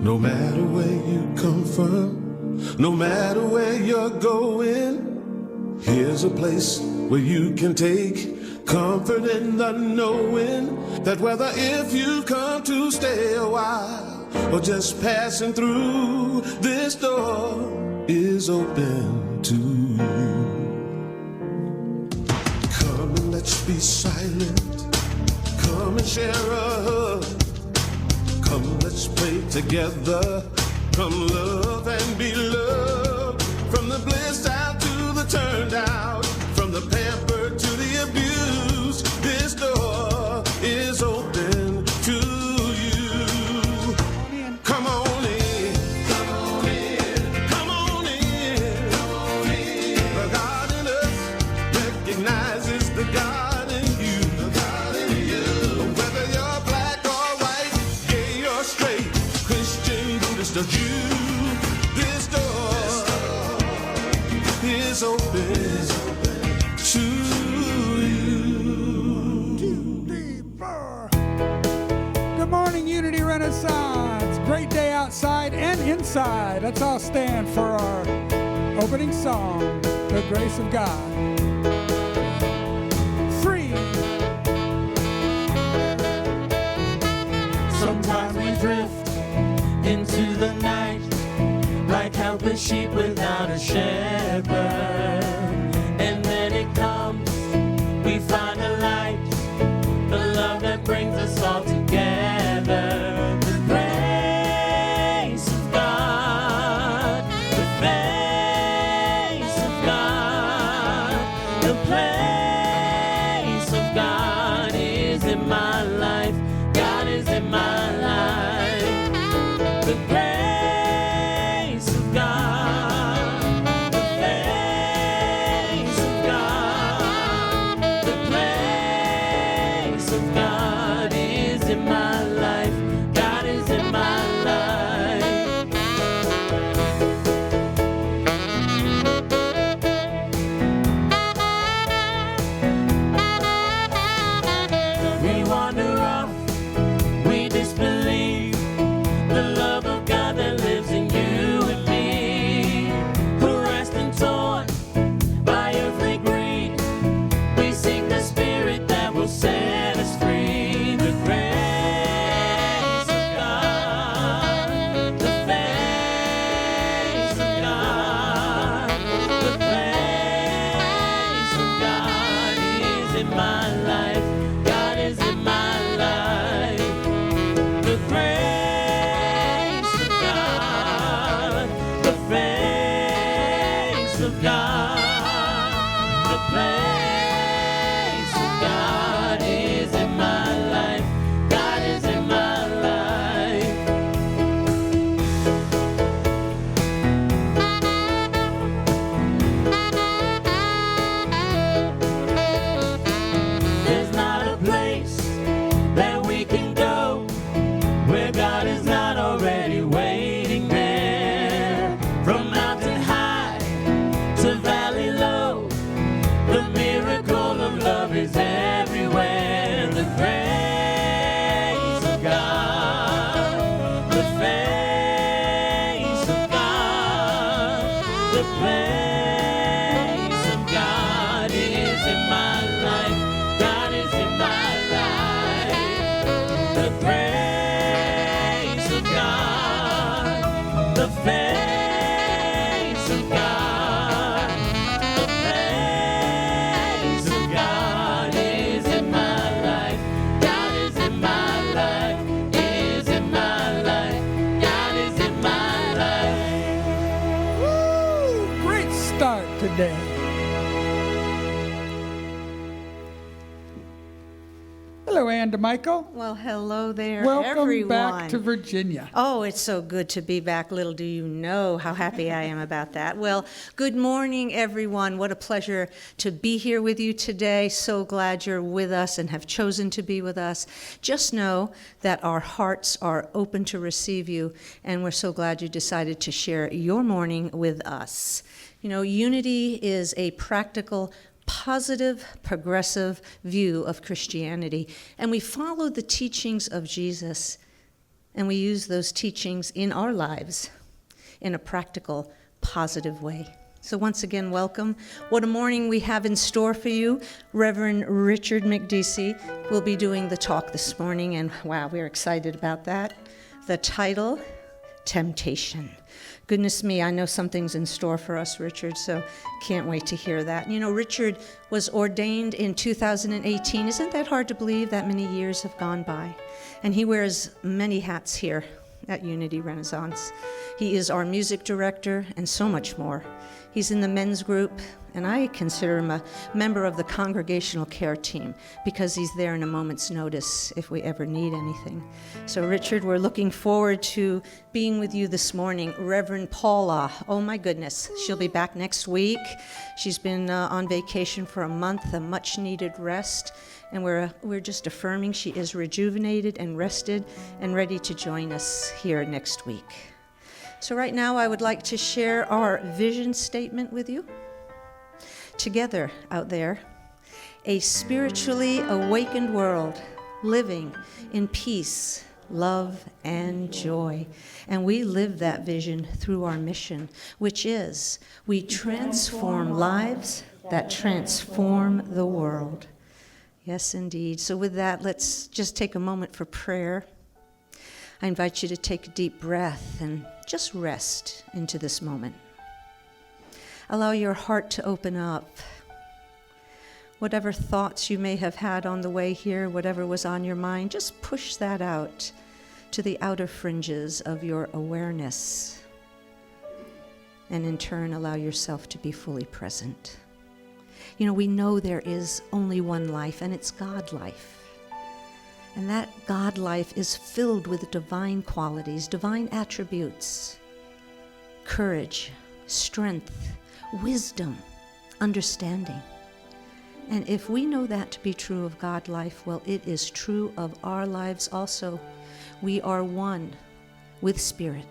No matter where you come from, no matter where you're going, here's a place where you can take comfort in the knowing that whether if you come to stay a while or just passing through, this door is open to you. Come and let's be silent. Come and share a hug. Come, let's pray together. Come, love and be loved. From the blissed out to the turned out, from the pampered to the abused, this door is open to you. Come on in. Come on in. Come on in. Come on in. The God in us recognizes the God in you. The God in you. Whether you're black or white, gay or straight, Christian, Buddhist or Jew, this door is open to you. 2, 3, 4. Good morning, Unity Renaissance. Great day outside and inside. Let's all stand for our opening song, The Grace of God. 3. Sometimes we drift into the night like helpless sheep without a shepherd. And then it comes, we find a light, the love that brings us all together. The grace of God, the face of God, the place of God is in my life. God is in my life. The grace of God, the face of God, the place of God is in my life. God is in my life. We wander off, we disbelieve the love of God that lives in you and me. Harassed and torn by earthly greed, we seek the spirit that will set us free. The grace of God, the face of God, the place of God is in my life. God is in my life. The grace of God, the face of God, the place of God is in my life. God is in my life. There's not a place that we can go where God is not already waiting there. From mountain high to valley low, the miracle of love is everywhere. The grace of God, the face of God, the place of God is in my life. God is in my life. The grace of God, the face of God, the face of God is in my life. God is in my life, is in my life. God is in my life. Woo! Great start today. Hello, Ann DeMichael. Well, hello there, Welcome everyone. back to Virginia. Oh, it's so good to be back. Little do you know how happy I am about that. Well, good morning, everyone. What a pleasure to be here with you today. So glad you're with us and have chosen to be with us. Just know that our hearts are open to receive you, and we're so glad you decided to share your morning with us. You know, unity is a practical, positive, progressive view of Christianity, and we follow the teachings of Jesus and we use those teachings in our lives in a practical, positive way. So once again, welcome. What a morning we have in store for you. Reverend Richard Mekdeci will be doing the talk this morning, and wow, we're excited about that. The title, Temptation. Goodness me, I know something's in store for us, Richard, so can't wait to hear that. You know, Richard was ordained in 2018. Isn't that hard to believe? That many years have gone by. And he wears many hats here at Unity Renaissance. He is our music director and so much more. He's in the men's group, and I consider him a member of the congregational care team because he's there in a moment's notice if we ever need anything. So Richard, we're looking forward to being with you this morning. Reverend Paula, oh my goodness, she'll be back next week. She's been on vacation for a month, a much needed rest, and we're just affirming she is rejuvenated and rested and ready to join us here next week. So right now I would like to share our vision statement with you. Together out there, a spiritually awakened world living in peace, love, and joy. And we live that vision through our mission, which is we transform lives that transform the world. Yes, indeed. So with that, let's just take a moment for prayer. I invite you to take a deep breath and just rest into this moment. Allow your heart to open up. Whatever thoughts you may have had on the way here, whatever was on your mind, just push that out to the outer fringes of your awareness. And in turn, allow yourself to be fully present. You know, we know there is only one life, and it's God life. And that God life is filled with divine qualities, divine attributes, courage, strength, wisdom, understanding. And if we know that to be true of God life, well, it is true of our lives also. We are one with Spirit.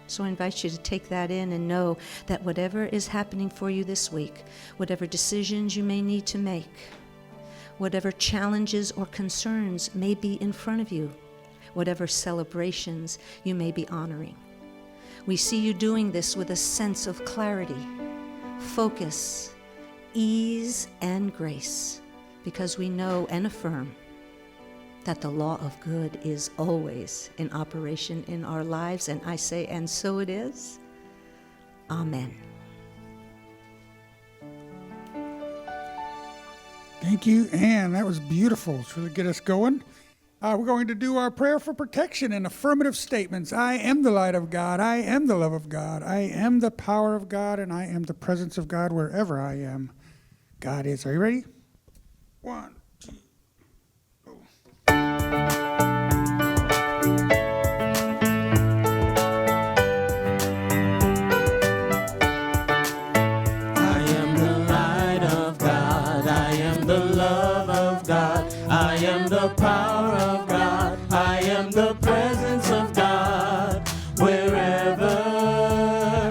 So I invite you to take that in and know that whatever is happening for you this week, whatever decisions you may need to make, whatever challenges or concerns may be in front of you, whatever celebrations you may be honoring. We see you doing this with a sense of clarity, focus, ease, and grace, because we know and affirm that the law of good is always in operation in our lives, and I say, and so it is. Amen. Thank you, Ann. That was beautiful. It's really get us going. We're going to do our prayer for protection and affirmative statements. I am the light of God. I am the love of God. I am the power of God, and I am the presence of God wherever I am. God is. Are you ready? 1, 2, go. The power of God, I am the presence of God, wherever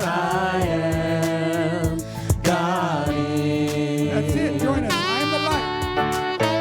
I am, God is. That's it, join us. I am the light.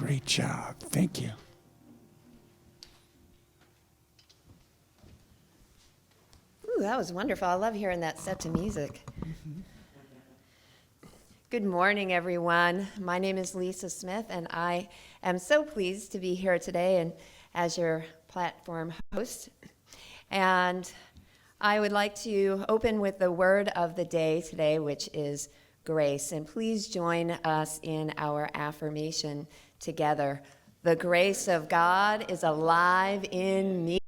Great job. Thank you. Ooh, that was wonderful. I love hearing that set to music. Good morning, everyone. My name is Lisa Smith, and I am so pleased to be here today and as your platform host. And I would like to open with the word of the day today, which is grace. And please join us in our affirmation together. The grace of God is alive in me.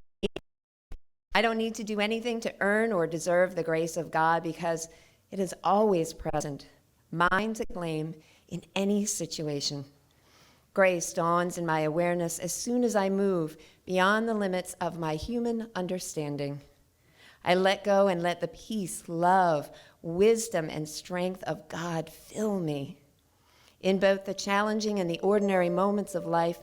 I don't need to do anything to earn or deserve the grace of God because it is always present, mine to claim in any situation. Grace dawns in my awareness as soon as I move beyond the limits of my human understanding. I let go and let the peace, love, wisdom, and strength of God fill me. In both the challenging and the ordinary moments of life,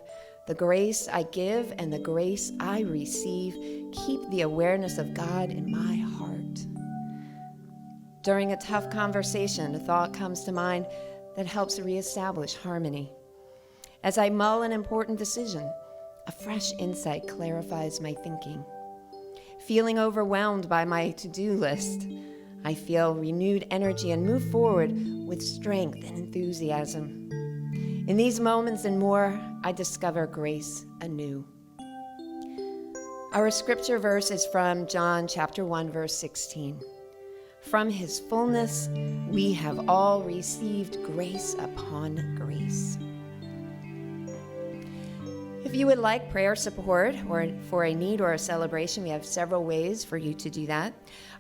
the grace I give and the grace I receive keep the awareness of God in my heart. During a tough conversation, a thought comes to mind that helps reestablish harmony. As I mull an important decision, a fresh insight clarifies my thinking. Feeling overwhelmed by my to-do list, I feel renewed energy and move forward with strength and enthusiasm. In these moments and more, I discover grace anew. Our scripture verse is from John chapter 1, verse 16. From his fullness, we have all received grace upon grace. If you would like prayer support or for a need or a celebration, we have several ways for you to do that.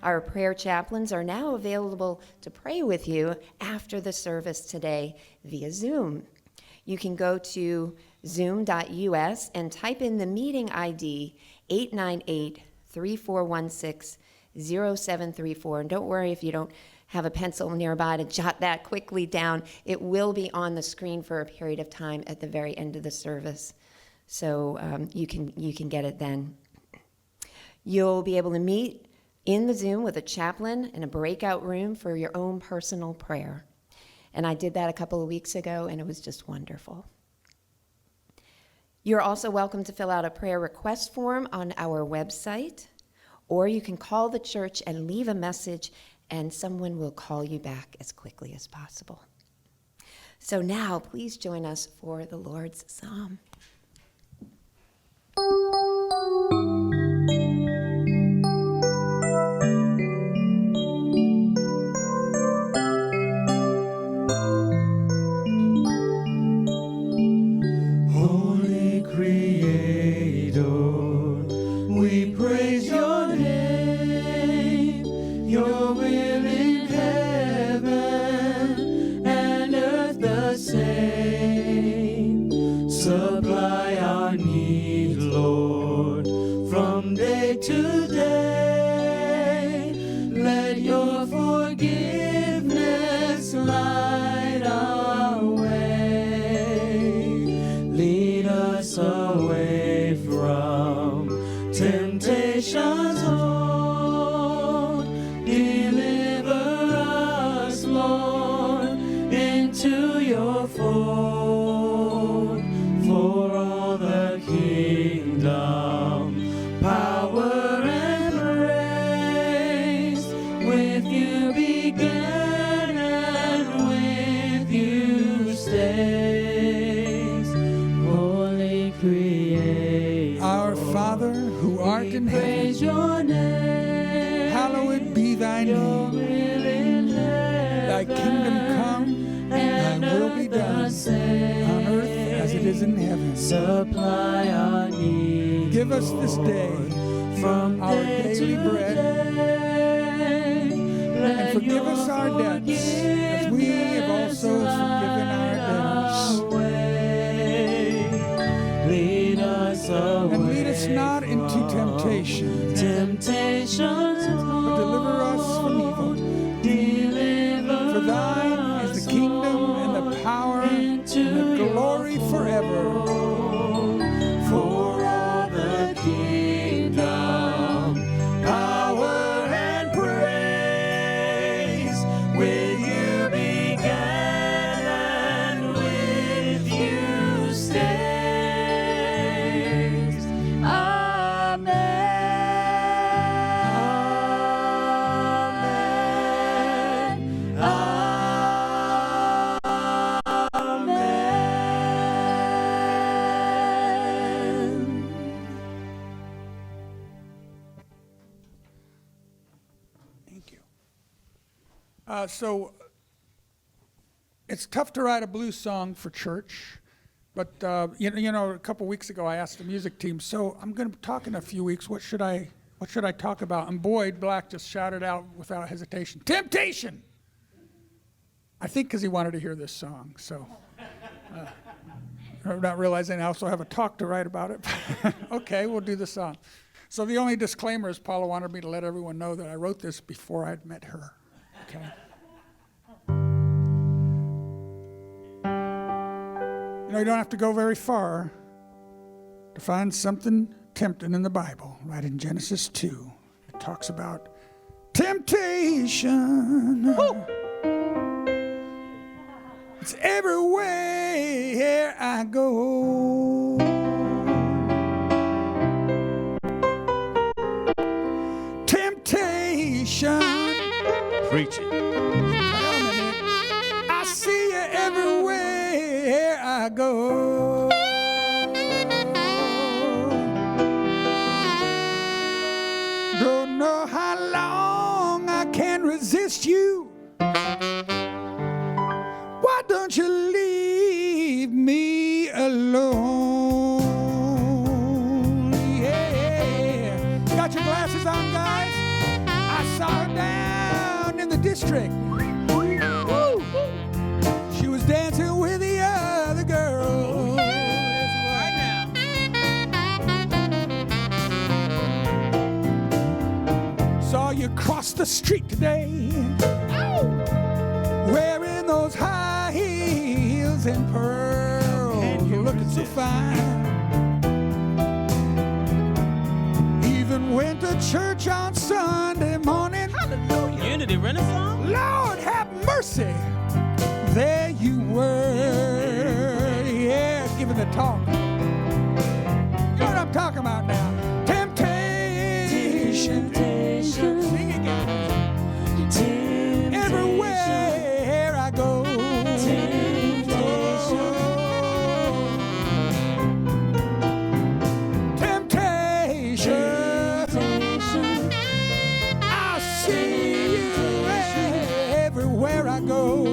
Our prayer chaplains are now available to pray with you after the service today via Zoom. You can go to zoom.us and type in the meeting ID 898-3416-0734. And don't worry if you don't have a pencil nearby to jot that quickly down. It will be on the screen for a period of time at the very end of the service. So you can get it then. You'll be able to meet in the Zoom with a chaplain in a breakout room for your own personal prayer. And I did that a couple of weeks ago, and it was just wonderful. You're also welcome to fill out a prayer request form on our website, or you can call the church and leave a message, and someone will call you back as quickly as possible. So now, please join us for the Lord's Psalm. Holy Creator, we praise your name. Your will in heaven and earth the same. Supply our need, Lord, from day to day. Let your forgiveness light our way. Lead us away from temptation's hold. Deliver us, Lord, into your fold. For all the kingdom, power and praise, with you began and with you stays. Holy Creator, Our Father, who art in praise heaven, your name. hallowed be thy Your name. will in Thy kingdom come, and thy will be earth the done, same. on earth as it is in heaven. Supply our needs, Give us this day from our day daily to bread, day. and forgive us our debts, as we have also forgiven our debtors. Lead us away And lead us not into temptation, temptation's but deliver us from evil. Deliver For thine is the kingdom and the power and the glory forever. For all the kingdom, power and praise, with you began and with you stay. So it's tough to write a blues song for church, but you know, a couple weeks ago I asked the music team, so I'm going to talk in a few weeks. What should I talk about? And Boyd Black just shouted out without hesitation, "Temptation!" I think because he wanted to hear this song. So not realizing I also have a talk to write about it. Okay, we'll do the song. So the only disclaimer is Paula wanted me to let everyone know that I wrote this before I'd met her. Okay. You know, you don't have to go very far to find something tempting in the Bible. Right in Genesis 2, it talks about temptation. Woo! It's everywhere I go. Temptation. Preach it. I see you everywhere I go. Don't know how long I can resist you. Why don't you leave me alone? Yeah. Got your glasses on, guys? I saw her down in the district. Woo. She was dancing with the other girl. Right now. Saw you cross the street today, wearing those high heels and pearls, looking so fine. Even went to church on Sunday morning. Hallelujah. Unity Renaissance? Lord have mercy, there you were. Yeah, giving the talk. You know what I'm talking about now? Temptation. Sing again. Everywhere I go. Temptation. I see you everywhere I go.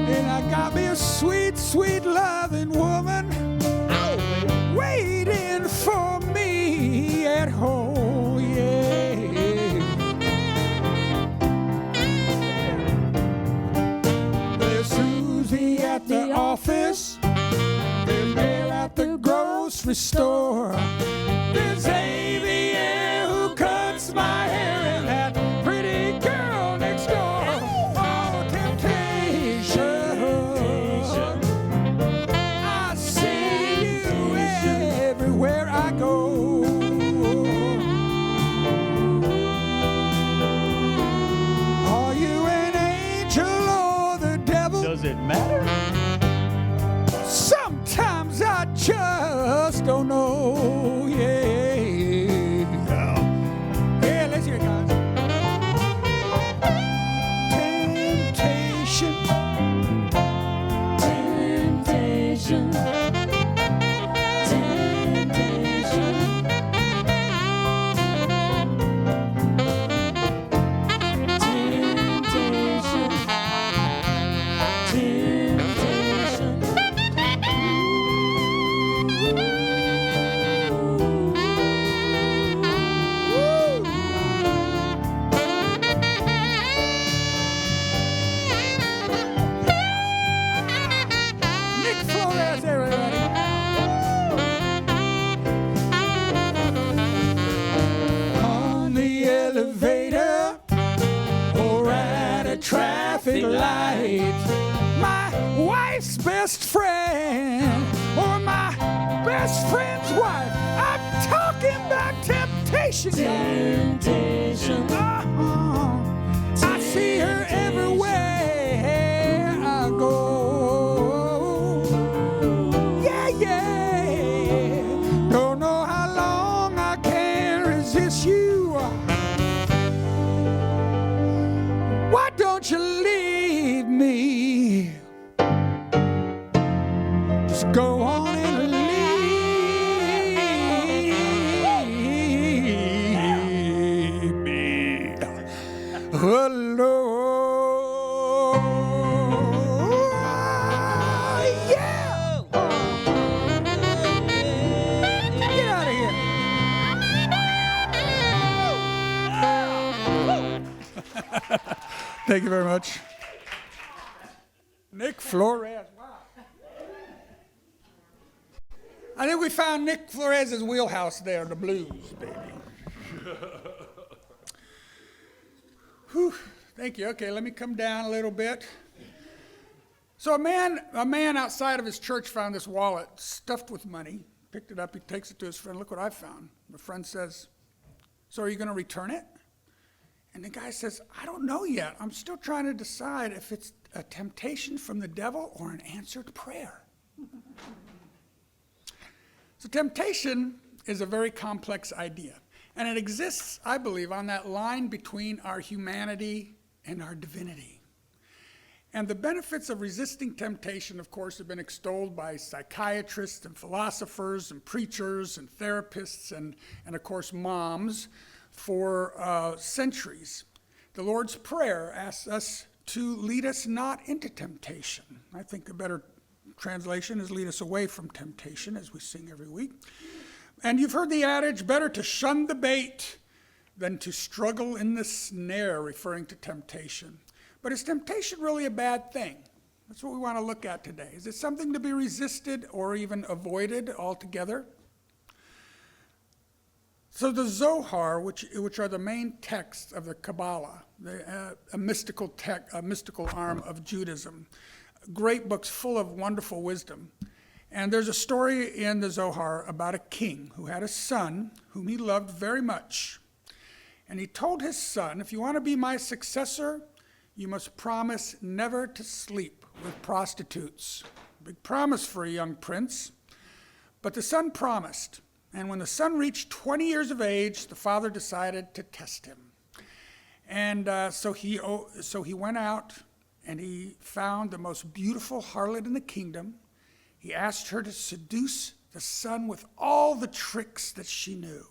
And I got me a sweet, sweet loving woman waiting for me at home, yeah. There's Susie at the office, there's Bill at the grocery store, there's Xavier who cuts my hair, and that pretty girl next door. Oh, temptation. I see you everywhere I go. Are you an angel or the devil? Does it matter? Sometimes I just don't know. Yeah. Yeah, let's hear it, guys. Temptation. Temptation. Temptation. Nick Flores, everybody. On the elevator or at a traffic light, my wife's best friend or my best friend's wife. I'm talking about temptation. Temptation. I see her everywhere I go. Yeah, yeah. Don't know how long I can resist you. Why don't you leave me? Just go on and leave Hello. Yeah. Get out of here. Thank you very much. Nick Flores. Wow. I think we found Nick Flores' wheelhouse there, the blues, baby. Whew. Thank you. Okay, let me come down a little bit. So a man outside of his church found this wallet stuffed with money, picked it up, he takes it to his friend. Look what I found. The friend says, so are you going to return it? And the guy says, I don't know yet. I'm still trying to decide if it's a temptation from the devil or an answered prayer. So temptation is a very complex idea. And it exists, I believe, on that line between our humanity and our divinity. And the benefits of resisting temptation, of course, have been extolled by psychiatrists and philosophers and preachers and therapists and of course, moms for centuries. The Lord's Prayer asks us to lead us not into temptation. I think a better translation is lead us away from temptation, as we sing every week. And you've heard the adage, better to shun the bait than to struggle in the snare, referring to temptation. But is temptation really a bad thing? That's what we want to look at today. Is it something to be resisted or even avoided altogether? So the Zohar, which are the main texts of the Kabbalah, a mystical arm of Judaism, great books full of wonderful wisdom. And there's a story in the Zohar about a king who had a son whom he loved very much. And he told his son, if you want to be my successor, you must promise never to sleep with prostitutes. Big promise for a young prince. But the son promised. And when the son reached 20 years of age, the father decided to test him. And so he went out and he found the most beautiful harlot in the kingdom. He asked her to seduce the son with all the tricks that she knew.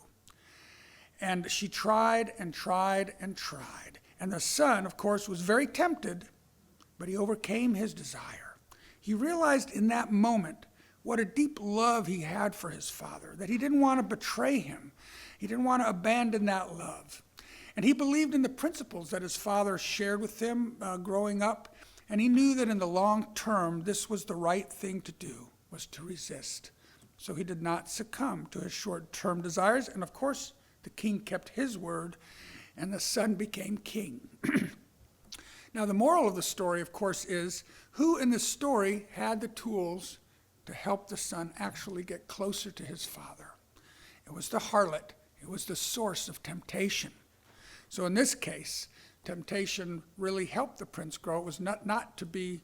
And she tried and tried and tried. And the son, of course, was very tempted, but he overcame his desire. He realized in that moment what a deep love he had for his father, that he didn't want to betray him. He didn't want to abandon that love. And he believed in the principles that his father shared with him growing up. And he knew that in the long term, this was the right thing to do, was to resist. So he did not succumb to his short-term desires. And of course, the king kept his word, and the son became king. Now, the moral of the story, of course, is who in the story had the tools to help the son actually get closer to his father? It was the harlot. It was the source of temptation. So in this case, temptation really helped the prince grow. It was not to be,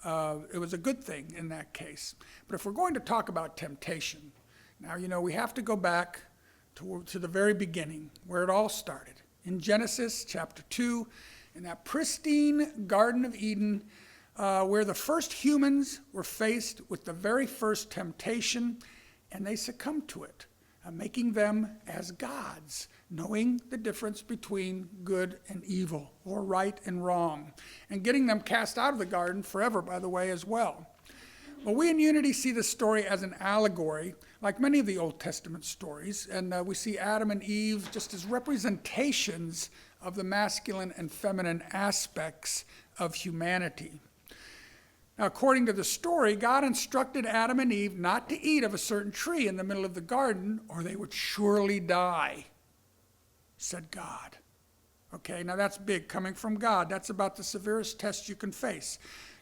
it was a good thing in that case. But if we're going to talk about temptation, now, we have to go back to the very beginning, where it all started. In Genesis chapter 2, in that pristine Garden of Eden, where the first humans were faced with the very first temptation, and they succumbed to it, making them as gods, knowing the difference between good and evil, or right and wrong, and getting them cast out of the garden forever, by the way, as well. Well, we in Unity see this story as an allegory, like many of the Old Testament stories, and we see Adam and Eve just as representations of the masculine and feminine aspects of humanity. Now, according to the story, God instructed Adam and Eve not to eat of a certain tree in the middle of the garden, or they would surely die, said God. Okay, now that's big, coming from God. That's about the severest test you can face.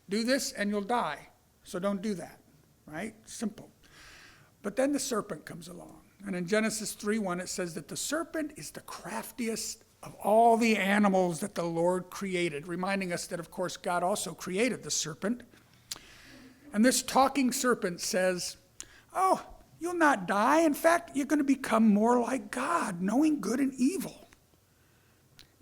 Do this and you'll die, so don't do that, right? Simple. But then the serpent comes along. And in Genesis 3:1, it says that the serpent is the craftiest of all the animals that the Lord created, reminding us that, of course, God also created the serpent. And this talking serpent says, oh, you'll not die. In fact, you're going to become more like God, knowing good and evil.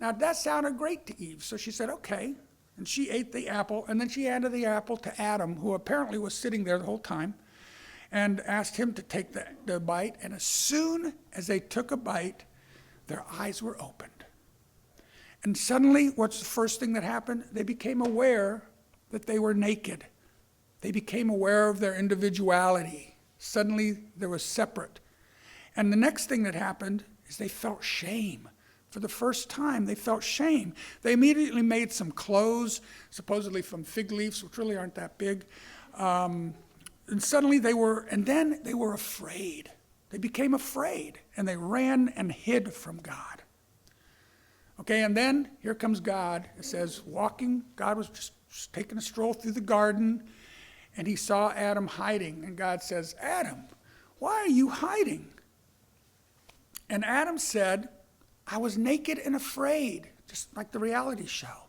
Now, that sounded great to Eve, so she said, okay. And she ate the apple, and then she handed the apple to Adam, who apparently was sitting there the whole time, and asked him to take the bite. And as soon as they took a bite, their eyes were opened. And suddenly, what's the first thing that happened? They became aware that they were naked. They became aware of their individuality. Suddenly, they were separate. And the next thing that happened is they felt shame. For the first time, they felt shame. They immediately made some clothes, supposedly from fig leaves, which really aren't that big. And suddenly they were afraid. They became afraid, and they ran and hid from God. Okay, and then here comes God. It says, God was just taking a stroll through the garden, and he saw Adam hiding. And God says, Adam, why are you hiding? And Adam said, I was naked and afraid, just like the reality show.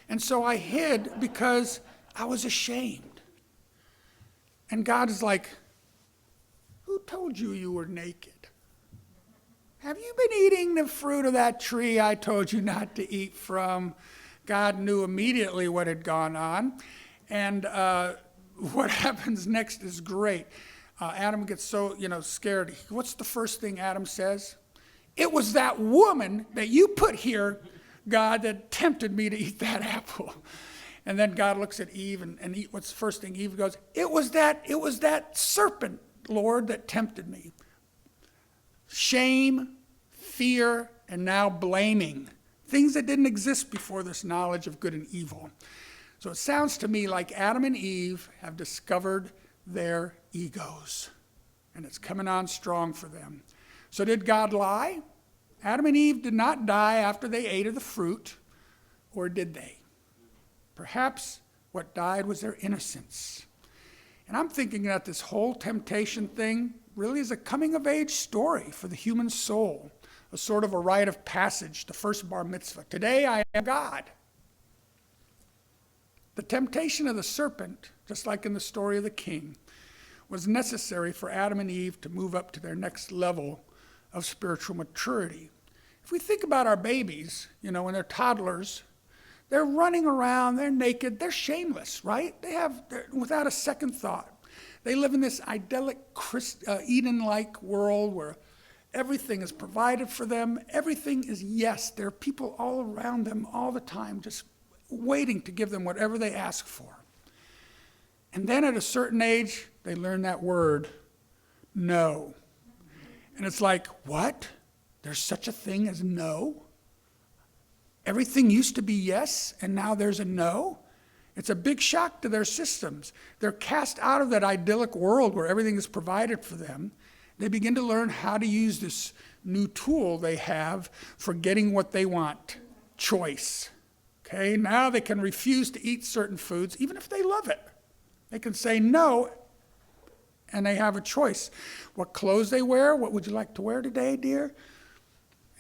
And so I hid because I was ashamed. And God is like, who told you you were naked? Have you been eating the fruit of that tree I told you not to eat from? God knew immediately what had gone on. And what happens next is great. Adam gets so, scared. What's the first thing Adam says? It was that woman that you put here, God, that tempted me to eat that apple. And then God looks at Eve, and what's the first thing Eve goes? It was that serpent, Lord, that tempted me. Shame, fear, and now blaming. Things that didn't exist before this knowledge of good and evil. So it sounds to me like Adam and Eve have discovered their egos. And it's coming on strong for them. So did God lie? Adam and Eve did not die after they ate of the fruit, or did they? Perhaps what died was their innocence. And I'm thinking that this whole temptation thing really is a coming-of-age story for the human soul, a sort of a rite of passage, the first bar mitzvah. Today I am God. The temptation of the serpent, just like in the story of the king, was necessary for Adam and Eve to move up to their next level of spiritual maturity. If we think about our babies, when they're toddlers, they're running around, they're naked, they're shameless, right? They're without a second thought. They live in this idyllic Eden-like world where everything is provided for them. Everything is yes. There are people all around them all the time just waiting to give them whatever they ask for. And then at a certain age, they learn that word, no. And it's like, what? There's such a thing as no? Everything used to be yes, and now there's a no? It's a big shock to their systems. They're cast out of that idyllic world where everything is provided for them. They begin to learn how to use this new tool they have for getting what they want, choice. Okay, now they can refuse to eat certain foods, even if they love it. They can say no, and they have a choice. What clothes they wear, what would you like to wear today, dear?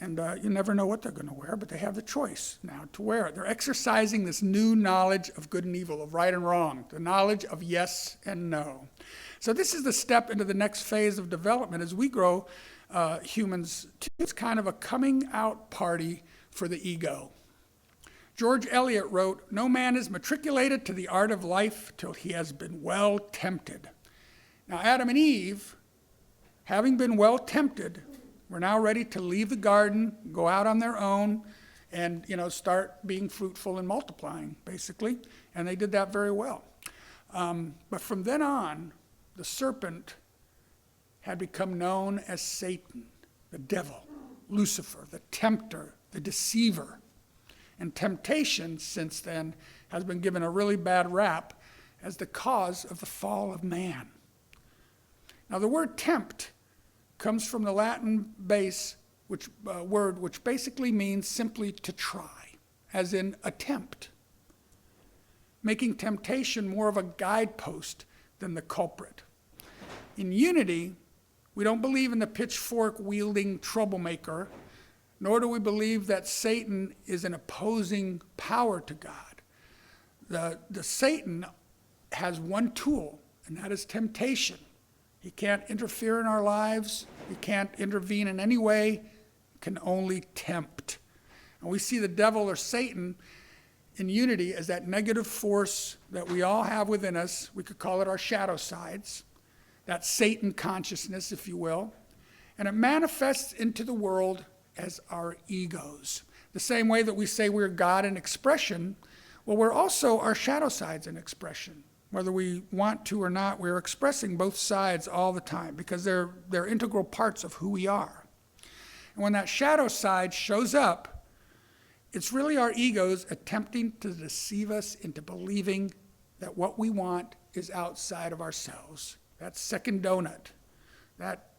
And you never know what they're going to wear, but they have the choice now to wear it. They're exercising this new knowledge of good and evil, of right and wrong, the knowledge of yes and no. So this is the step into the next phase of development as we grow humans. It's kind of a coming out party for the ego. George Eliot wrote, "No man is matriculated to the art of life till he has been well tempted." Now Adam and Eve, having been well tempted, were now ready to leave the garden, go out on their own, and start being fruitful and multiplying, basically. And they did that very well. But from then on, the serpent had become known as Satan, the devil, Lucifer, the tempter, the deceiver. And temptation, since then, has been given a really bad rap as the cause of the fall of man. Now, the word tempt comes from the Latin base word, which basically means simply to try, as in attempt, making temptation more of a guidepost than the culprit. In unity, we don't believe in the pitchfork-wielding troublemaker, nor do we believe that Satan is an opposing power to God. The Satan has one tool, and that is temptation. He can't interfere in our lives. He can't intervene in any way. He can only tempt. And we see the devil or Satan in unity as that negative force that we all have within us. We could call it our shadow sides, that Satan consciousness, if you will. And it manifests into the world as our egos. The same way that we say we're God in expression, well, we're also our shadow sides in expression. Whether we want to or not, we're expressing both sides all the time because they're integral parts of who we are. And when that shadow side shows up, it's really our egos attempting to deceive us into believing that what we want is outside of ourselves. That second donut, that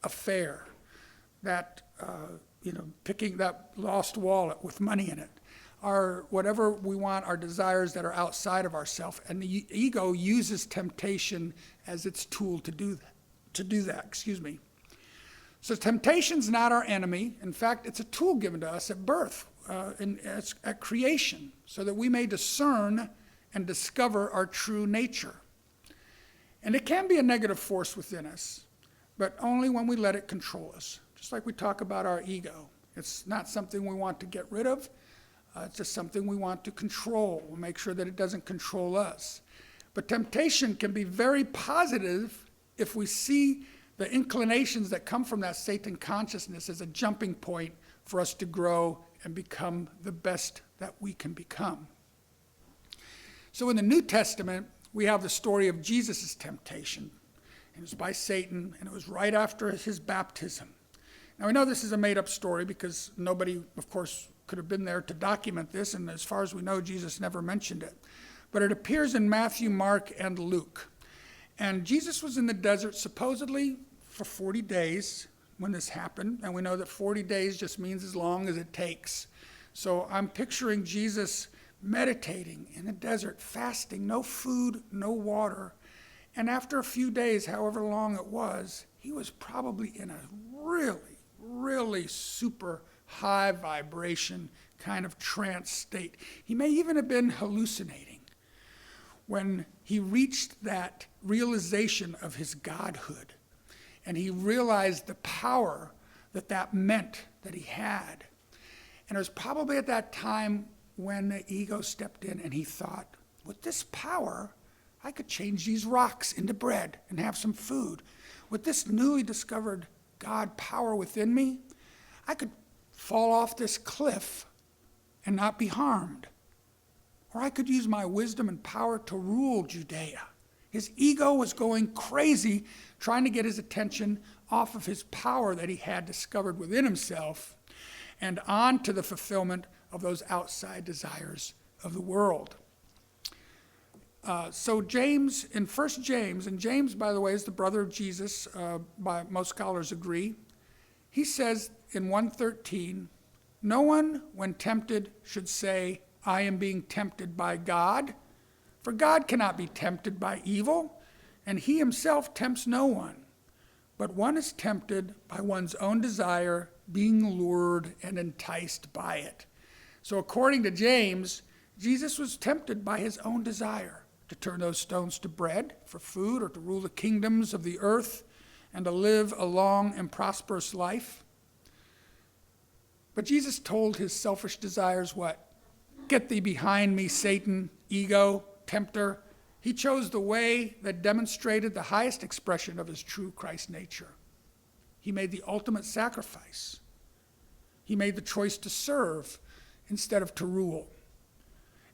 affair, that picking that lost wallet with money in it, or whatever we want, our desires that are outside of ourselves. And the ego uses temptation as its tool to do that. So temptation's not our enemy. In fact, it's a tool given to us at birth, at creation, so that we may discern and discover our true nature. And it can be a negative force within us, but only when we let it control us. Just like we talk about our ego. It's not something we want to get rid of. It's just something we want to control. We'll make sure that it doesn't control us. But temptation can be very positive if we see the inclinations that come from that Satan consciousness as a jumping point for us to grow and become the best that we can become. So in the New Testament, we have the story of Jesus' temptation. It was by Satan, and it was right after his baptism. Now, we know this is a made-up story because nobody, of course, could have been there to document this, and as far as we know, Jesus never mentioned it. But it appears in Matthew, Mark, and Luke. And Jesus was in the desert supposedly for 40 days when this happened, and we know that 40 days just means as long as it takes. So I'm picturing Jesus meditating in the desert, fasting, no food, no water. And after a few days, however long it was, he was probably in a really super high vibration kind of trance state. He may even have been hallucinating when he reached that realization of his godhood. And he realized the power that meant that he had. And it was probably at that time when the ego stepped in and he thought, with this power, I could change these rocks into bread and have some food. With this newly discovered God power within me, I could fall off this cliff and not be harmed. Or I could use my wisdom and power to rule Judea. His ego was going crazy, trying to get his attention off of his power that he had discovered within himself and on to the fulfillment of those outside desires of the world. So James, in 1 James, and James, by the way, is the brother of Jesus, by most scholars agree, he says in 1:13, no one, when tempted, should say, I am being tempted by God, for God cannot be tempted by evil, and he himself tempts no one. But one is tempted by one's own desire, being lured and enticed by it. So according to James, Jesus was tempted by his own desire to turn those stones to bread for food, or to rule the kingdoms of the earth and to live a long and prosperous life. But Jesus told his selfish desires what? Get thee behind me, Satan, ego, tempter. He chose the way that demonstrated the highest expression of his true Christ nature. He made the ultimate sacrifice. He made the choice to serve instead of to rule.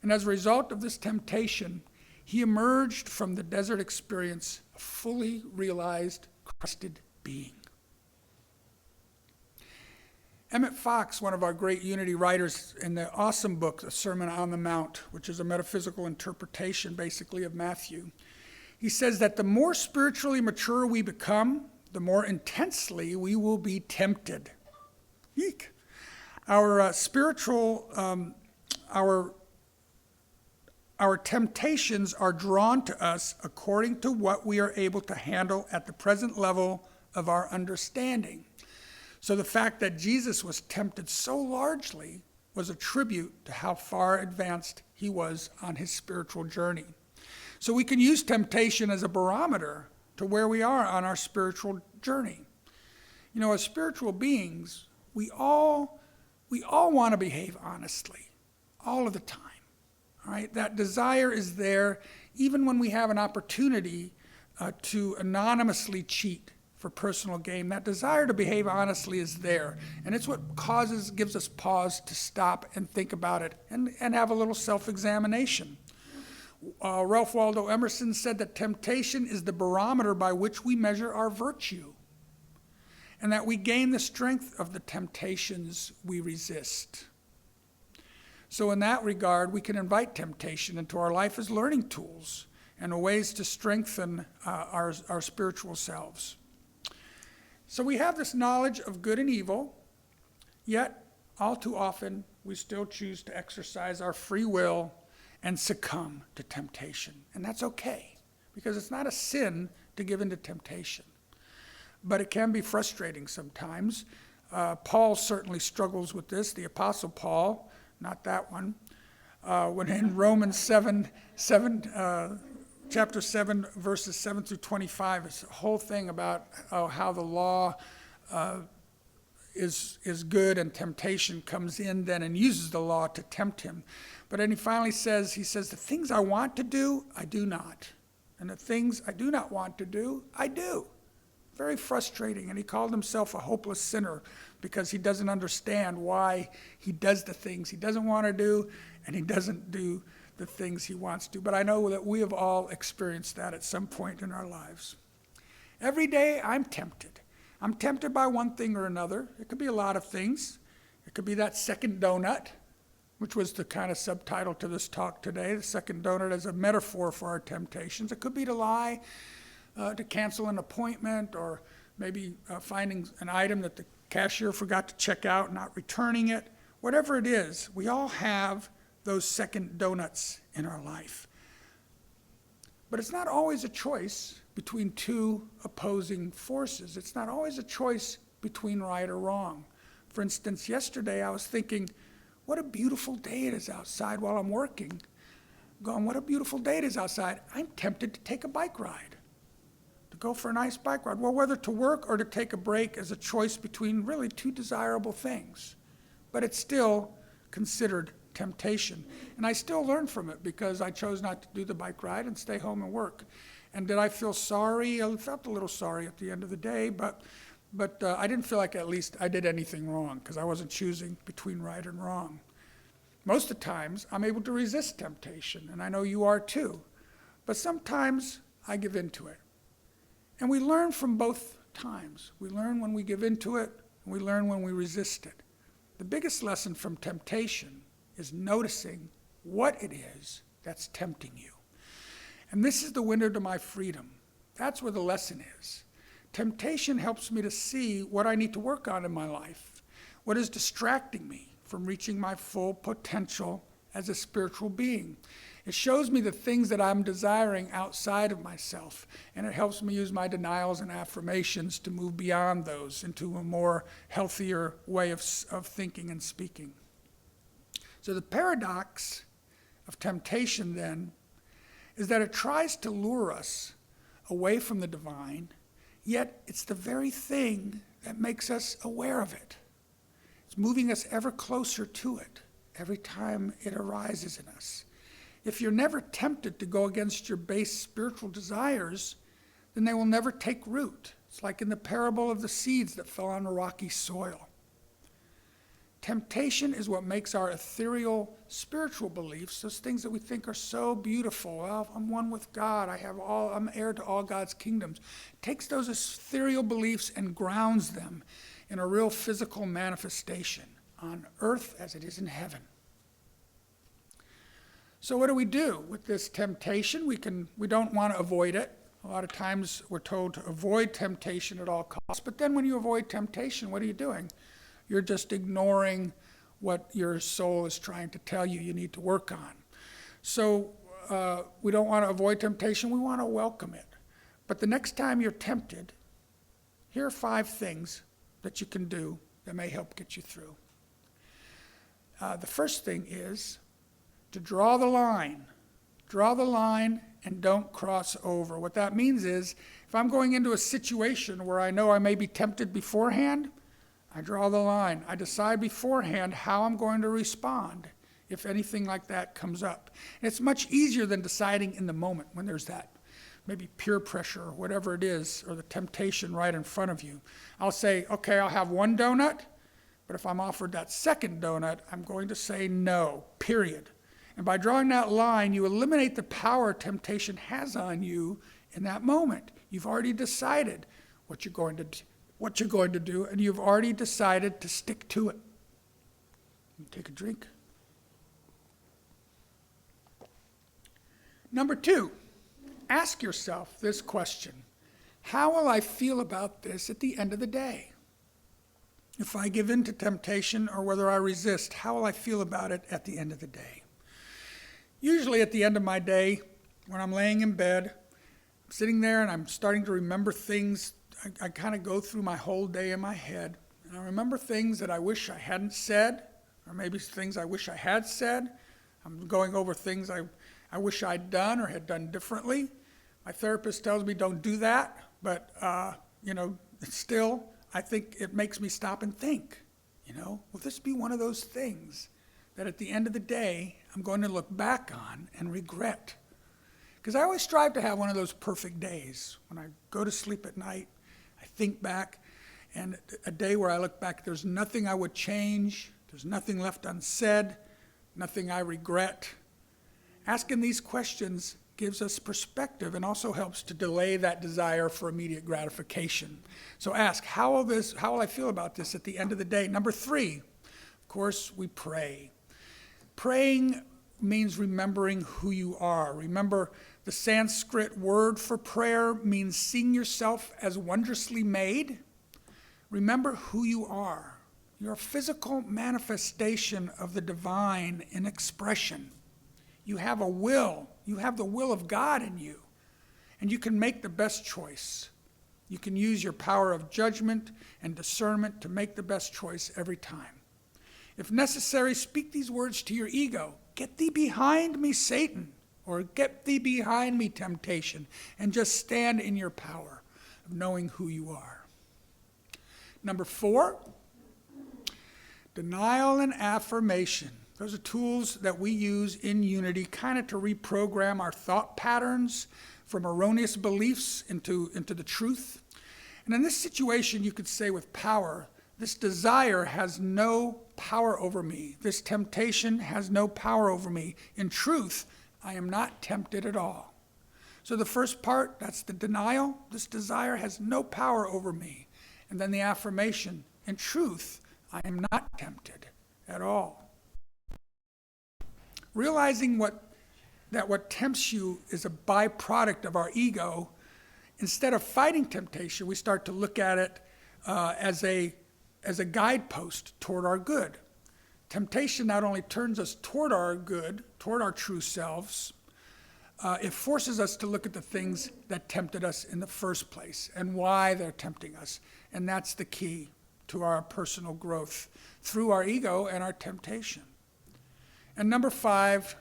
And as a result of this temptation, he emerged from the desert experience a fully realized, Christed being. Emmett Fox, one of our great Unity writers, in the awesome book, The Sermon on the Mount, which is a metaphysical interpretation, basically, of Matthew, he says that the more spiritually mature we become, the more intensely we will be tempted. Eek. Our temptations are drawn to us according to what we are able to handle at the present level of our understanding. So the fact that Jesus was tempted so largely was a tribute to how far advanced he was on his spiritual journey. So we can use temptation as a barometer to where we are on our spiritual journey. You know, as spiritual beings, we all want to behave honestly, all of the time. All right, that desire is there even when we have an opportunity to anonymously cheat for personal gain. That desire to behave honestly is there, and it's what gives us pause to stop and think about it and have a little self-examination. Ralph Waldo Emerson said that temptation is the barometer by which we measure our virtue, and that we gain the strength of the temptations we resist. So in that regard, we can invite temptation into our life as learning tools and ways to strengthen our spiritual selves. So we have this knowledge of good and evil, yet all too often we still choose to exercise our free will and succumb to temptation. And that's okay, because it's not a sin to give in to temptation. But it can be frustrating sometimes. Paul certainly struggles with this, the Apostle Paul, not that one. When in Romans chapter 7, verses 7 through 25, it's a whole thing about how the law is good and temptation comes in then and uses the law to tempt him. But then he finally says, the things I want to do, I do not. And the things I do not want to do, I do. Very frustrating. And he called himself a hopeless sinner because he doesn't understand why he does the things he doesn't want to do, and he doesn't do the things he wants to. But I know that we have all experienced that at some point in our lives. Every day I'm tempted. I'm tempted by one thing or another. It could be a lot of things. It could be that second donut, which was the kind of subtitle to this talk today, the second donut as a metaphor for our temptations. It could be to lie, to cancel an appointment, or maybe finding an item that the cashier forgot to check out and not returning it. Whatever it is, we all have those second donuts in our life. But it's not always a choice between two opposing forces. It's not always a choice between right or wrong. For instance, yesterday I was thinking, what a beautiful day it is outside while I'm working. Going, what a beautiful day it is outside. I'm tempted to take a bike ride, to go for a nice bike ride. Well, whether to work or to take a break is a choice between really two desirable things. But it's still considered temptation. And I still learn from it because I chose not to do the bike ride and stay home and work. And did I feel sorry? I felt a little sorry at the end of the day, but I didn't feel like at least I did anything wrong because I wasn't choosing between right and wrong. Most of the times, I'm able to resist temptation, and I know you are too. But sometimes I give in to it. And we learn from both times. We learn when we give in to it, and we learn when we resist it. The biggest lesson from temptation is noticing what it is that's tempting you. And this is the window to my freedom. That's where the lesson is. Temptation helps me to see what I need to work on in my life, what is distracting me from reaching my full potential as a spiritual being. It shows me the things that I'm desiring outside of myself, and it helps me use my denials and affirmations to move beyond those into a more healthier way of thinking and speaking. So the paradox of temptation then is that it tries to lure us away from the divine, yet it's the very thing that makes us aware of it. It's moving us ever closer to it every time it arises in us. If you're never tempted to go against your base spiritual desires, then they will never take root. It's like in the parable of the seeds that fell on a rocky soil. Temptation is what makes our ethereal spiritual beliefs, those things that we think are so beautiful. Well, I'm one with God. I'm heir to all God's kingdoms. It takes those ethereal beliefs and grounds them in a real physical manifestation on earth as it is in heaven. So what do we do with this temptation? We don't want to avoid it. A lot of times we're told to avoid temptation at all costs. But then when you avoid temptation, what are you doing? You're just ignoring what your soul is trying to tell you you need to work on. So we don't want to avoid temptation. We want to welcome it. But the next time you're tempted, here are 5 things that you can do that may help get you through. The first thing is to draw the line. Draw the line and don't cross over. What that means is if I'm going into a situation where I know I may be tempted beforehand, I draw the line. I decide beforehand how I'm going to respond if anything like that comes up. And it's much easier than deciding in the moment when there's that maybe peer pressure or whatever it is, or the temptation right in front of you. I'll say, okay, I'll have one donut, but if I'm offered that second donut, I'm going to say no, period. And by drawing that line, you eliminate the power temptation has on you in that moment. You've already decided what you're going to do, and you've already decided to stick to it. Take a drink. Number 2, ask yourself this question: how will I feel about this at the end of the day? If I give in to temptation or whether I resist, how will I feel about it at the end of the day? Usually at the end of my day, when I'm laying in bed, I'm sitting there and I'm starting to remember things. I kind of go through my whole day in my head, and I remember things that I wish I hadn't said, or maybe things I wish I had said. I'm going over things I wish I'd done or had done differently. My therapist tells me don't do that, but still, I think it makes me stop and think, will this be one of those things that at the end of the day, I'm going to look back on and regret? Because I always strive to have one of those perfect days. When I go to sleep at night, I think back, and a day where I look back, there's nothing I would change, there's nothing left unsaid, nothing I regret. Asking these questions gives us perspective and also helps to delay that desire for immediate gratification. So ask, how will I feel about this at the end of the day? Number 3, of course, we pray. Praying means remembering who you are. Remember, the Sanskrit word for prayer means seeing yourself as wondrously made. Remember who you are. You're a physical manifestation of the divine in expression. You have a will. You have the will of God in you. And you can make the best choice. You can use your power of judgment and discernment to make the best choice every time. If necessary, speak these words to your ego. Get thee behind me, Satan, or get thee behind me, temptation, and just stand in your power of knowing who you are. Number 4, denial and affirmation. Those are tools that we use in Unity kind of to reprogram our thought patterns from erroneous beliefs into the truth. And in this situation, you could say with power, this desire has no power over me. This temptation has no power over me. In truth, I am not tempted at all. So the first part, that's the denial. This desire has no power over me. And then the affirmation, in truth, I am not tempted at all. Realizing that what tempts you is a byproduct of our ego, instead of fighting temptation, we start to look at it as a guidepost toward our good. Temptation not only turns us toward our good, toward our true selves, it forces us to look at the things that tempted us in the first place and why they're tempting us. And that's the key to our personal growth, through our ego and our temptation. And number 5,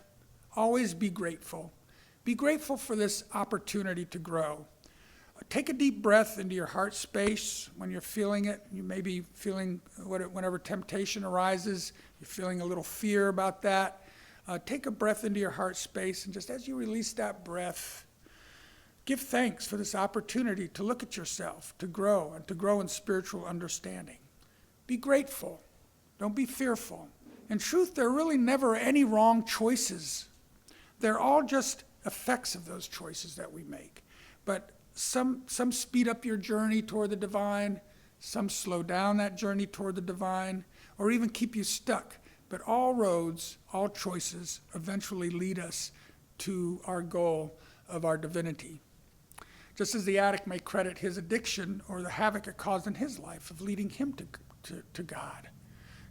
always be grateful. Be grateful for this opportunity to grow. Take a deep breath into your heart space when you're feeling it. You may be feeling, whenever temptation arises, you're feeling a little fear about that. Take a breath into your heart space, and just as you release that breath, give thanks for this opportunity to look at yourself, to grow, and to grow in spiritual understanding. Be grateful. Don't be fearful. In truth, there are really never any wrong choices. They're all just effects of those choices that we make. But some speed up your journey toward the divine, some slow down that journey toward the divine, or even keep you stuck. But all roads, all choices eventually lead us to our goal of our divinity. Just as the addict may credit his addiction or the havoc it caused in his life of leading him to God.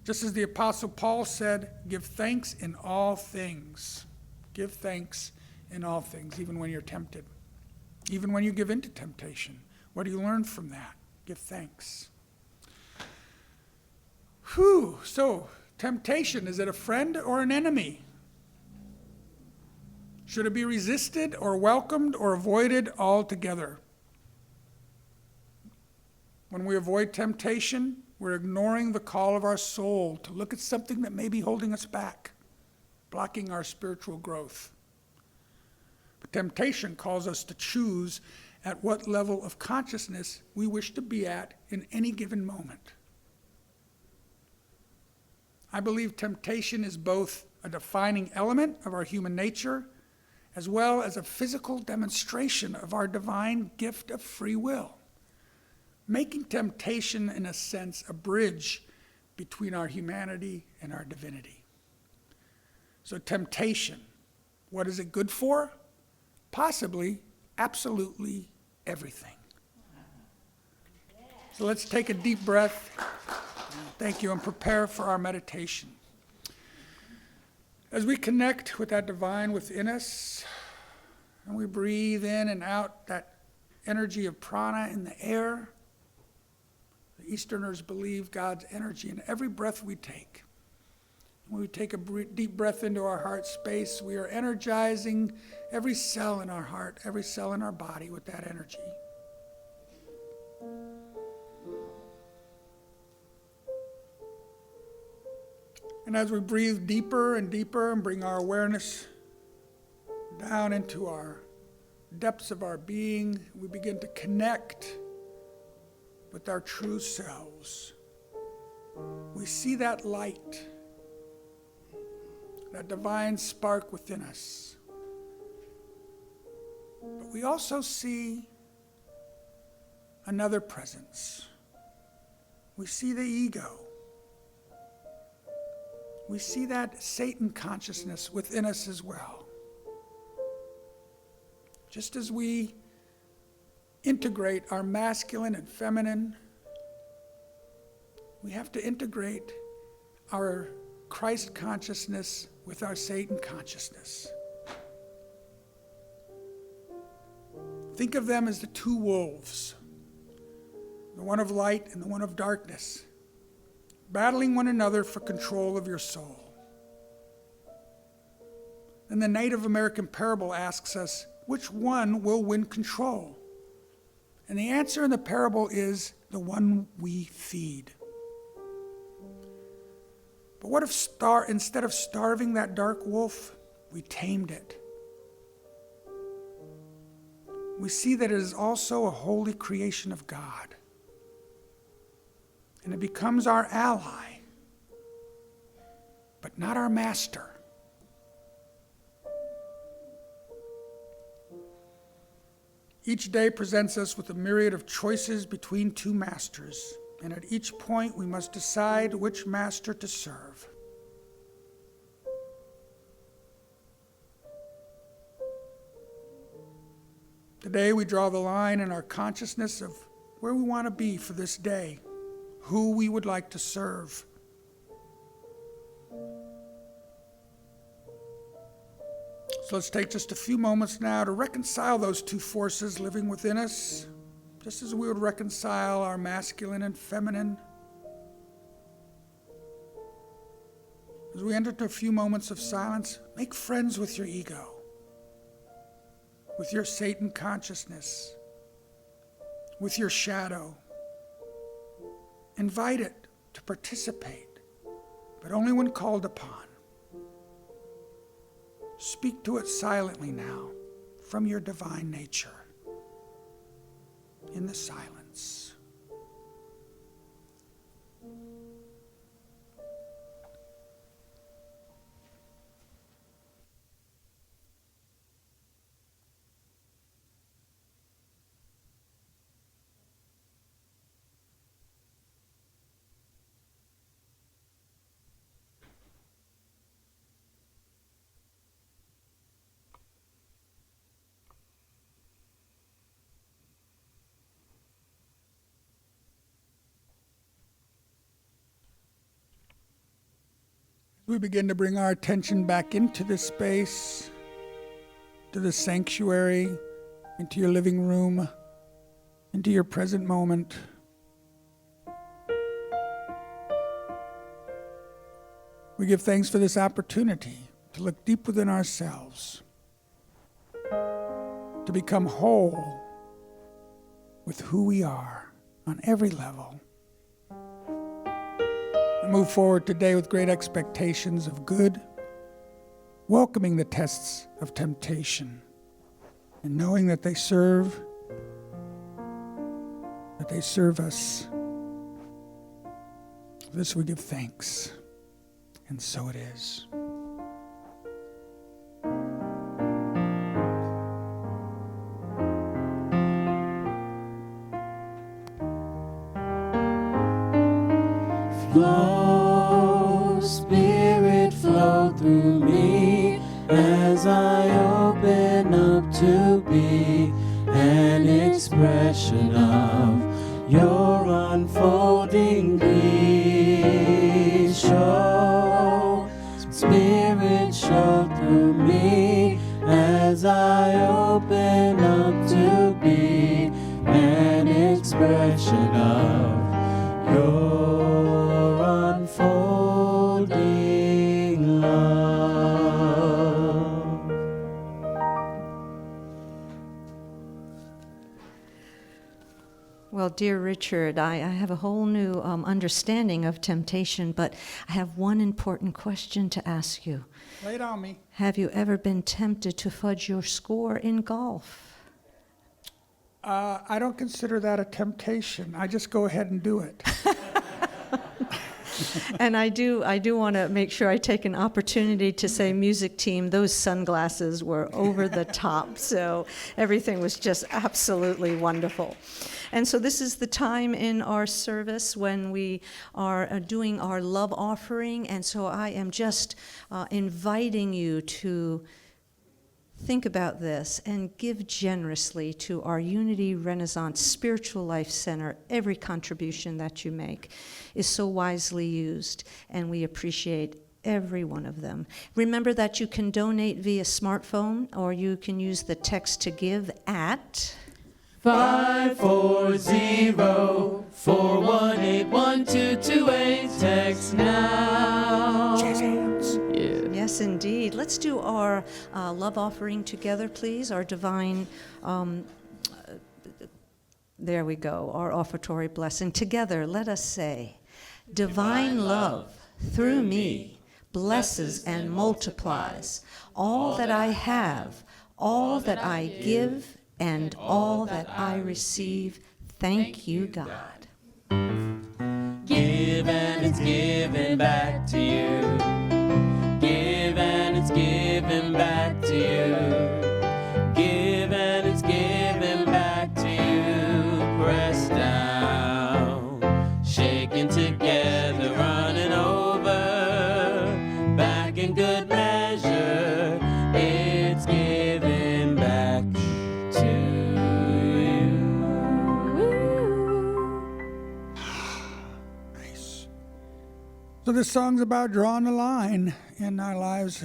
Just as the Apostle Paul said, give thanks in all things. Give thanks in all things, even when you're tempted. Even when you give in to temptation. What do you learn from that? Give thanks. So, temptation, is it a friend or an enemy? Should it be resisted or welcomed or avoided altogether? When we avoid temptation, we're ignoring the call of our soul to look at something that may be holding us back, blocking our spiritual growth. But temptation calls us to choose at what level of consciousness we wish to be at in any given moment. I believe temptation is both a defining element of our human nature as well as a physical demonstration of our divine gift of free will, making temptation, in a sense, a bridge between our humanity and our divinity. So temptation, what is it good for? Possibly, absolutely everything. So let's take a deep breath. Thank you, and prepare for our meditation. As we connect with that divine within us, and we breathe in and out that energy of prana in the air, the Easterners believe God's energy in every breath we take. When we take a deep breath into our heart space, we are energizing every cell in our heart, every cell in our body with that energy. And as we breathe deeper and deeper and bring our awareness down into our depths of our being, we begin to connect with our true selves. We see that light, that divine spark within us. But we also see another presence. We see the ego. We see that Satan consciousness within us as well. Just as we integrate our masculine and feminine, we have to integrate our Christ consciousness with our Satan consciousness. Think of them as the two wolves, the one of light and the one of darkness, battling one another for control of your soul. And the Native American parable asks us, which one will win control? And the answer in the parable is the one we feed. But what if instead of starving that dark wolf, we tamed it? We see that it is also a holy creation of God. And it becomes our ally, but not our master. Each day presents us with a myriad of choices between two masters, and at each point we must decide which master to serve. Today we draw the line in our consciousness of where we want to be for this day, who we would like to serve. So let's take just a few moments now to reconcile those two forces living within us, just as we would reconcile our masculine and feminine. As we enter into a few moments of silence, make friends with your ego, with your Satan consciousness, with your shadow. Invite it to participate, but only when called upon. Speak to it silently now from your divine nature in the silence. We begin to bring our attention back into this space, to the sanctuary, into your living room, into your present moment. We give thanks for this opportunity to look deep within ourselves, to become whole with who we are on every level. Move forward today with great expectations of good, welcoming the tests of temptation, and knowing that they serve us. For this we give thanks, and so it is. Flow, Spirit, flow through me as I open up to be an expression of your unfolding peace. Show, Spirit, show through me as I open up to be an expression of your unfolding love. Well, dear Richard, I have a whole new understanding of temptation, but I have one important question to ask you. Lay it on me. Have you ever been tempted to fudge your score in golf? I don't consider that a temptation. I just go ahead and do it. And I do want to make sure I take an opportunity to say, music team, those sunglasses were over the top. So everything was just absolutely wonderful. And so this is the time in our service when we are doing our love offering. And so I am just inviting you to think about this and give generously to our Unity Renaissance Spiritual Life Center. Every contribution that you make is so wisely used, and we appreciate every one of them. Remember that you can donate via smartphone, or you can use the text to give at 540-418-1228. Text now. Jazz hands. Yes, indeed. Let's do our love offering together, please. Our divine, there we go, our offertory blessing. Together, let us say, divine love through me blesses and multiplies all that I have, all that I give, and all that I receive. Thank you, God. Give and it's given back to you. Give and it's given back to you. Give and it's given back to you. Pressed down, shaken together, running over, back in good measure. It's given back to you. Nice. So this song's about drawing the line in our lives.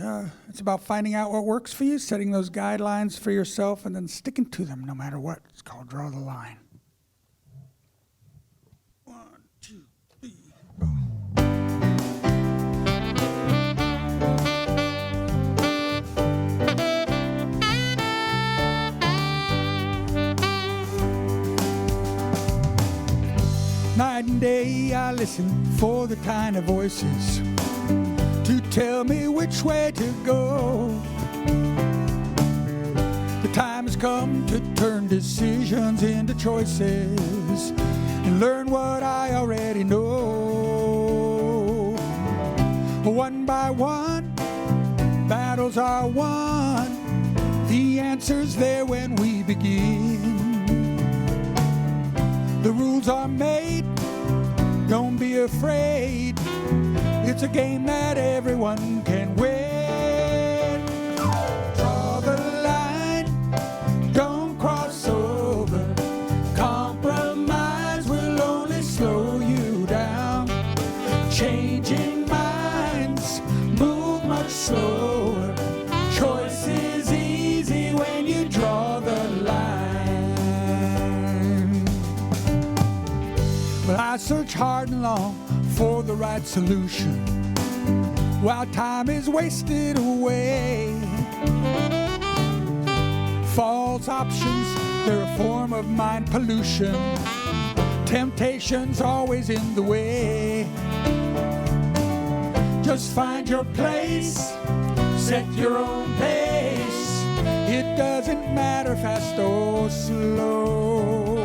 It's about finding out what works for you, setting those guidelines for yourself, and then sticking to them no matter what. It's called Draw the Line. 1, 2, 3, go. Night and day I listen for the kind of voices to tell me which way to go. The time has come to turn decisions into choices and learn what I already know. One by one, battles are won. The answer's there when we begin. The rules are made, don't be afraid. It's a game that everyone can win. Draw the line, don't cross over. Compromise will only slow you down. Changing minds move much slower. Choice is easy when you draw the line. Well, I search hard and long for the right solution while time is wasted away. False options, they're a form of mind pollution. Temptation's always in the way. Just find your place, set your own pace. It doesn't matter fast or slow.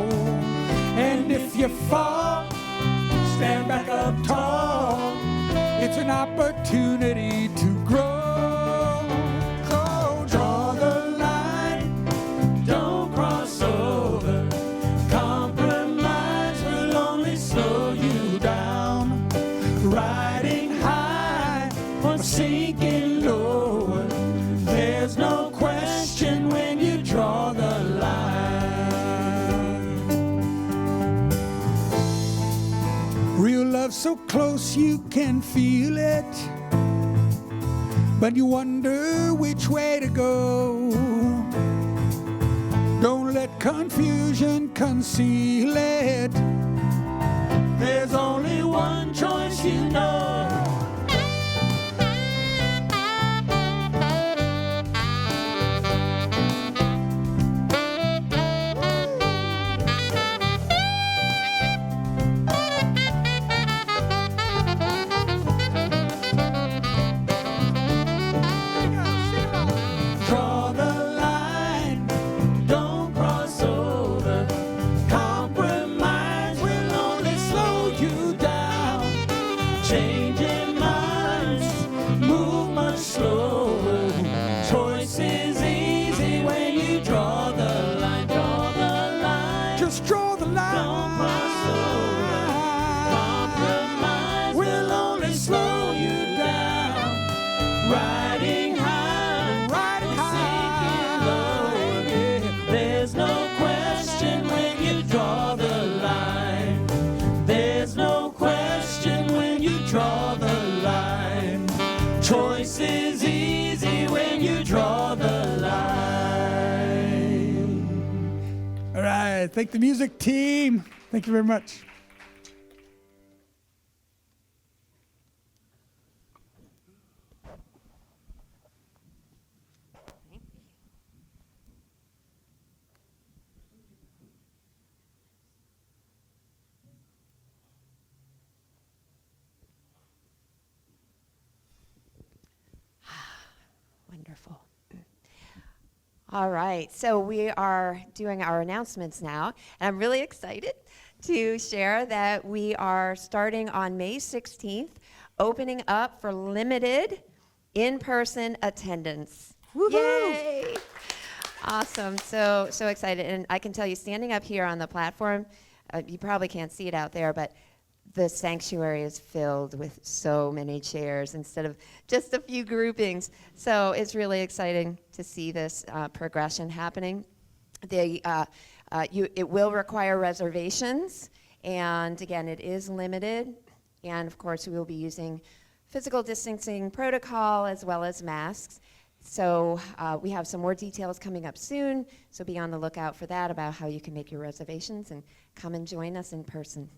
And if you fall, stand back up tall. It's an opportunity to grow. So draw the line, don't cross over. Compromise will only slow you down. Riding high or sinking lower, there's no question when you draw the line. Real love so close you can feel it, but you wonder which way to go. Don't let confusion conceal it. There's only one choice you know. Draw the line, don't cross over. Compromise will only slow you down. Changing minds move much slower. Choice is easy when you draw the line. Draw the line. Just draw the line. Don't cross over. Compromise will only slow you down. Riding high, riding high. Lower. There's no question when you draw the line. There's no question when you draw the line. Choice is easy when you draw the line. All right, thank the music team. Thank you very much. Wonderful. All right, so we are doing our announcements now, and I'm really excited to share that we are starting on May 16th, opening up for limited in-person attendance. Woohoo! Yay! Awesome, so excited, and I can tell you, standing up here on the platform, you probably can't see it out there, but the sanctuary is filled with so many chairs instead of just a few groupings. So it's really exciting to see this progression happening. It will require reservations, and again, it is limited. And of course, we will be using physical distancing protocol as well as masks. So we have some more details coming up soon, so be on the lookout for that about how you can make your reservations and come and join us in person.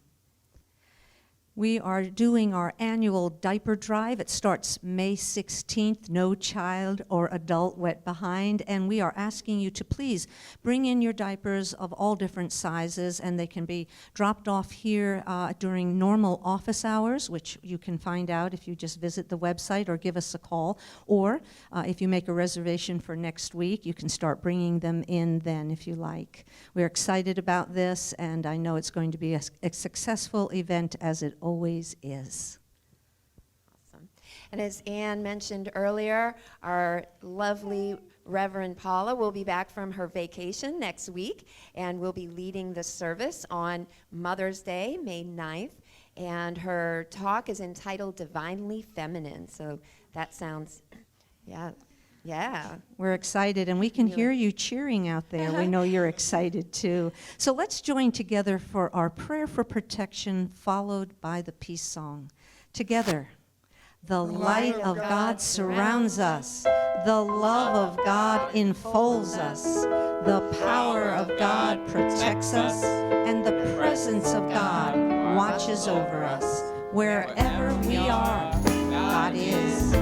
We are doing our annual diaper drive. It starts May 16th, no child or adult wet behind, and we are asking you to please bring in your diapers of all different sizes, and they can be dropped off here during normal office hours, which you can find out if you just visit the website or give us a call, or if you make a reservation for next week, you can start bringing them in then if you like. We're excited about this, and I know it's going to be a successful event as it always is. Awesome. And as Anne mentioned earlier, our lovely Reverend Paula will be back from her vacation next week and will be leading the service on Mother's Day, May 9th. And her talk is entitled Divinely Feminine. So that sounds, yeah. We're excited, and we can hear you cheering out there. We know you're excited too. So let's join together for our prayer for protection, followed by the peace song. Together, the light of God surrounds us. The love of God enfolds us. The power of God protects us. And the presence of God watches over us. Wherever we are, God is.